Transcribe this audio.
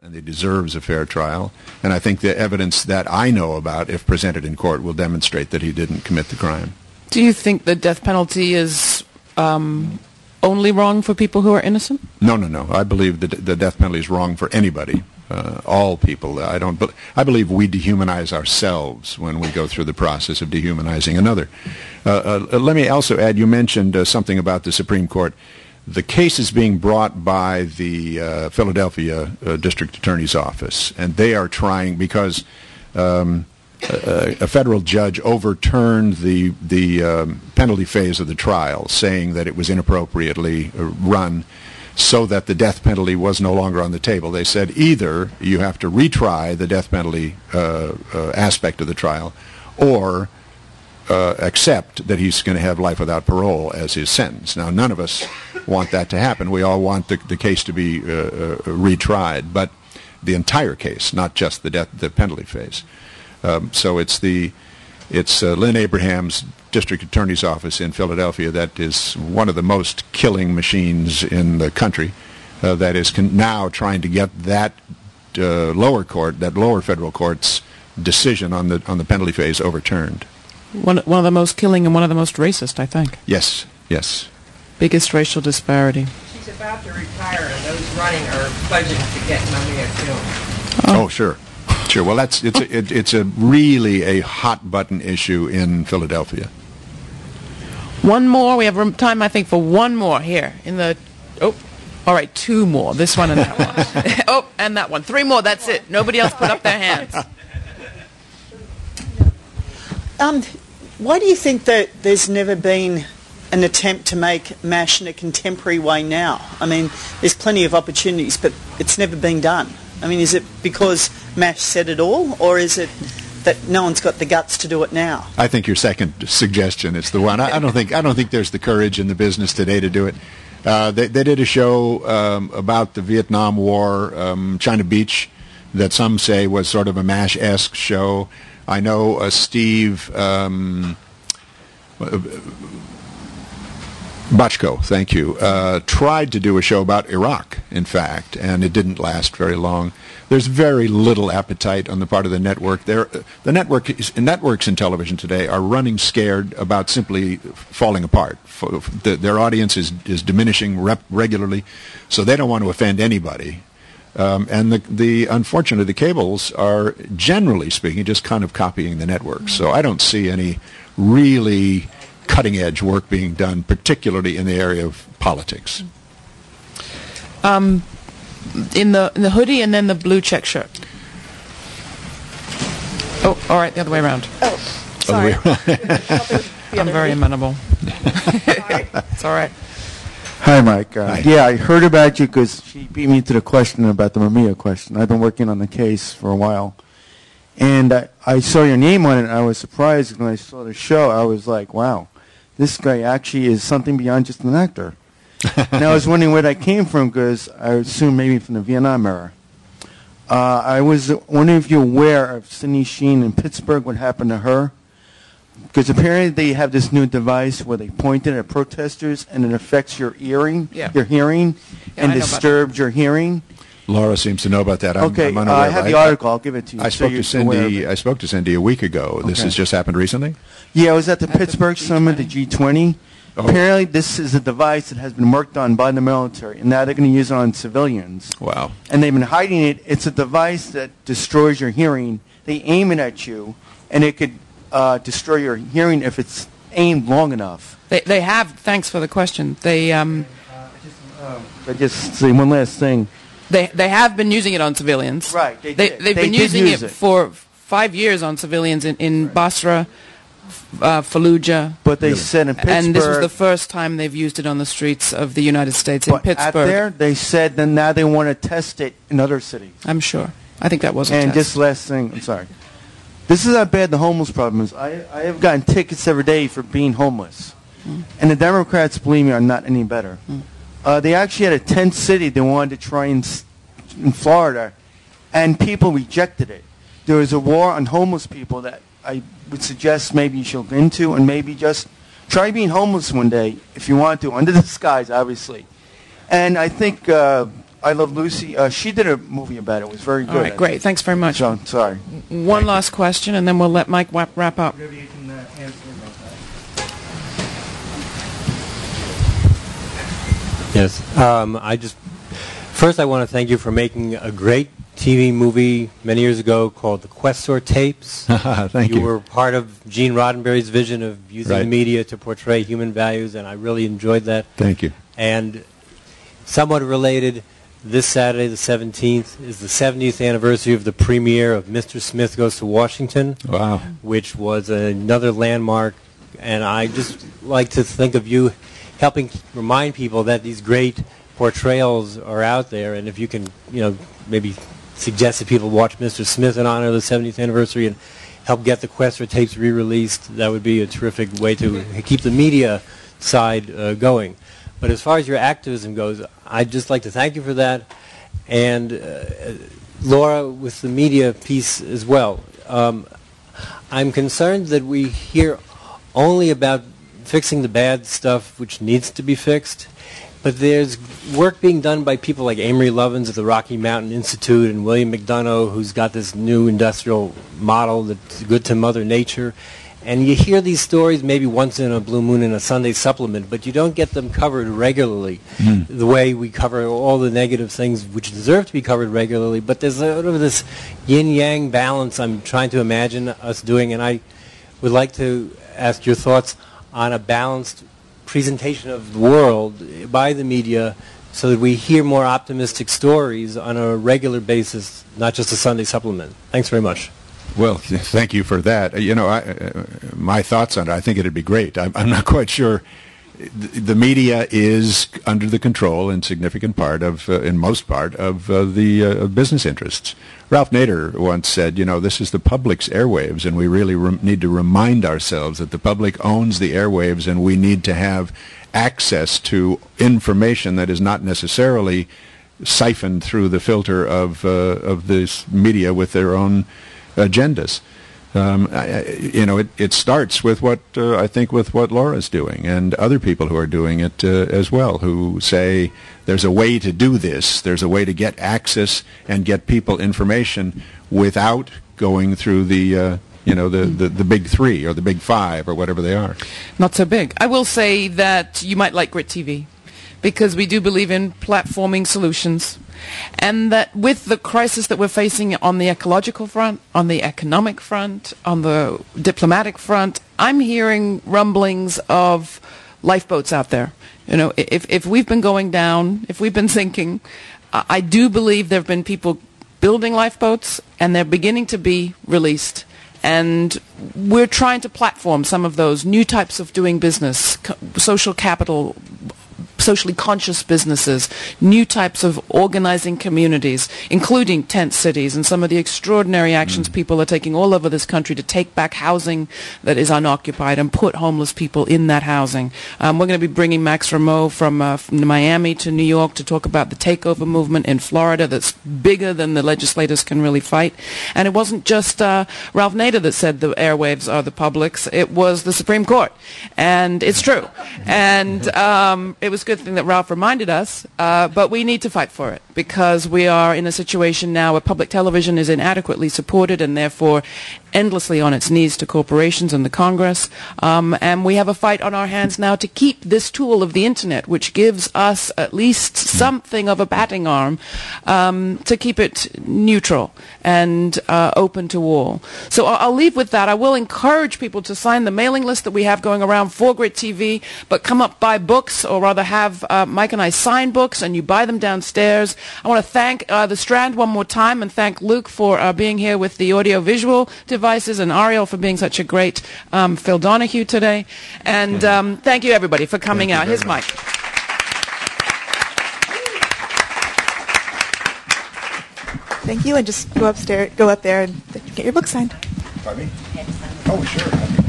and he deserves a fair trial. And I think the evidence that I know about, if presented in court, will demonstrate that he didn't commit the crime. Do you think the death penalty is only wrong for people who are innocent? No, no, no. I believe that the death penalty is wrong for anybody, all people. I believe we dehumanize ourselves when we go through the process of dehumanizing another. Let me also add, you mentioned something about the Supreme Court. The case is being brought by the Philadelphia District Attorney's Office, and they are trying, because a federal judge overturned the penalty phase of the trial, saying that it was inappropriately run, so that the death penalty was no longer on the table. They said either you have to retry the death penalty aspect of the trial, or accept that he's going to have life without parole as his sentence. Now, none of us want that to happen. We all want the case to be retried, but the entire case, not just the penalty phase. So it's Lynn Abraham's District Attorney's Office in Philadelphia that is one of the most killing machines in the country, that is now trying to get that lower federal court's decision on the penalty phase overturned. One of the most killing and one of the most racist, I think. Yes, yes. Biggest racial disparity. She's about to retire, and those running are pledging to get Mamiya killed. Oh, sure. Sure. Well, it's really a hot button issue in Philadelphia. One more. We have time, I think, for one more here in the. Oh, all right. Two more. This one and that one. Oh, and that one. Three more. That's it. Nobody else put up their hands. Why do you think that there's never been an attempt to make MASH in a contemporary way now? I mean, there's plenty of opportunities, but it's never been done. I mean, is it because MASH said it all, or is it that no one's got the guts to do it now? I think your second suggestion is the one. I don't think there's the courage in the business today to do it. They did a show about the Vietnam War, China Beach, that some say was sort of a MASH-esque show. I know Steve Bochco, thank you, tried to do a show about Iraq, in fact, and it didn't last very long. There's very little appetite on the part of the network. The networks in television today are running scared about simply falling apart. Their audience is diminishing regularly, so they don't want to offend anybody. And unfortunately, the cables are, generally speaking, just kind of copying the networks. So I don't see any really cutting-edge work being done, particularly in the area of politics. In the hoodie and then the blue check shirt. Oh, all right, the other way around. Oh, sorry. I'm very amenable. It's all right. Hi, Mike. Yeah, I heard about you because she beat me to the question about the Mamiya question. I've been working on the case for a while. And I saw your name on it, and I was surprised when I saw the show. I was like, wow, this guy actually is something beyond just an actor. And I was wondering where that came from, because I assume maybe from the Vietnam era. I was wondering if you're aware of Sidney Sheen in Pittsburgh, what happened to her. Because apparently they have this new device where they point it at protesters and it affects your hearing, and disturbs your hearing. Laura seems to know about that. I'm unaware. I have the article. I'll give it to you. I spoke to Cindy a week ago. This has just happened recently? Yeah, I was at the Pittsburgh Summit, the G20. Oh. Apparently this is a device that has been worked on by the military, and now they're going to use it on civilians. Wow. And they've been hiding it. It's a device that destroys your hearing. They aim it at you, and it could destroy your hearing if it's aimed long enough. They have. Thanks for the question. They just say one last thing. They have been using it on civilians. Right. They've been using it for 5 years on civilians in Basra, Fallujah. But they said in Pittsburgh. And this was the first time they've used it on the streets of the United States in Pittsburgh. Out there, they said that now they want to test it in other cities. I'm sure. I think that was a test. And just last thing, I'm sorry. This is how bad the homeless problem is. I have gotten tickets every day for being homeless. And the Democrats, believe me, are not any better. They actually had a tent city they wanted to try in Florida, and people rejected it. There was a war on homeless people that I would suggest maybe you should look into, and maybe just try being homeless one day if you want to, under the skies, obviously. And I think I Love Lucy. She did a movie about it. It was very good. All right, great. Thanks very much. So, sorry. One last question, and then we'll let Mike wrap up. Whatever you can answer about that. Yes. First I want to thank you for making a great TV movie many years ago called The Questor Tapes. Thank you. You were part of Gene Roddenberry's vision of using the media to portray human values, and I really enjoyed that. Thank you. And somewhat related, this Saturday, the 17th, is the 70th anniversary of the premiere of Mr. Smith Goes to Washington. Wow. Which was another landmark, and I just like to think of you helping remind people that these great portrayals are out there, and if you can, maybe suggest that people watch Mr. Smith in honor of the 70th anniversary and help get the Questor tapes re-released, that would be a terrific way to keep the media side going. But as far as your activism goes, I'd just like to thank you for that, and Laura, with the media piece as well. I'm concerned that we hear only about fixing the bad stuff which needs to be fixed, but there's work being done by people like Amory Lovins at the Rocky Mountain Institute and William McDonough, who's got this new industrial model that's good to Mother Nature. And you hear these stories maybe once in a blue moon in a Sunday supplement, but you don't get them covered regularly the way we cover all the negative things which deserve to be covered regularly. But there's sort of this yin-yang balance I'm trying to imagine us doing, and I would like to ask your thoughts on a balanced presentation of the world by the media so that we hear more optimistic stories on a regular basis, not just a Sunday supplement. Thanks very much. Well, thank you for that. My thoughts on it, I think it'd be great. I'm not quite sure. The media is under the control in significant part of, in most part, of the business interests. Ralph Nader once said, this is the public's airwaves, and we really need to remind ourselves that the public owns the airwaves, and we need to have access to information that is not necessarily siphoned through the filter of this media with their own agendas. It starts with what I think with what Laura's doing and other people who are doing it as well, who say there's a way to do this, there's a way to get access and get people information without going through the the big three or the big five or whatever they are. Not so big. I will say that you might like Grit TV because we do believe in platforming solutions. And that with the crisis that we're facing on the ecological front, on the economic front, on the diplomatic front, I'm hearing rumblings of lifeboats out there. If we've been going down, if we've been sinking, I do believe there have been people building lifeboats, and they're beginning to be released. And we're trying to platform some of those new types of doing business, social capital, socially conscious businesses, new types of organizing communities, including tent cities and some of the extraordinary actions people are taking all over this country to take back housing that is unoccupied and put homeless people in that housing. We're going to be bringing Max Rameau from Miami to New York to talk about the takeover movement in Florida that's bigger than the legislators can really fight. And it wasn't just Ralph Nader that said the airwaves are the public's. It was the Supreme Court. And it's true. And it was a good thing that Ralph reminded us, but we need to fight for it because we are in a situation now where public television is inadequately supported and therefore endlessly on its knees to corporations and the Congress. And we have a fight on our hands now to keep this tool of the Internet, which gives us at least something of a batting arm, to keep it neutral and open to all. So I'll leave with that. I will encourage people to sign the mailing list that we have going around for Grit TV, but come up, buy books, or rather have Mike and I sign books, and you buy them downstairs. I want to thank the Strand one more time and thank Luke for being here with the audio-visual devices and Ariel for being such a great Phil Donahue today. And thank you, everybody, for coming out. Here's Mike. Thank you, and just go up there and get your book signed. Pardon me? Oh, sure.